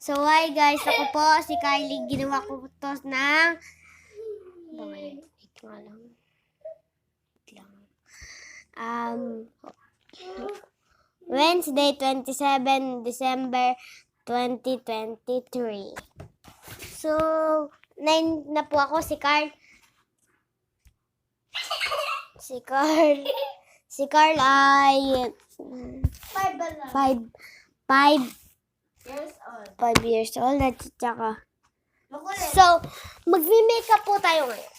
So, hi guys. Ako po, si Kylie. Ginawa ko to ng... Wait nga lang. Wednesday, 27 December 2023. So, 9 na po ako. Si Carl ay 5 years old at saka. So, magme-makeup po tayo ngayon.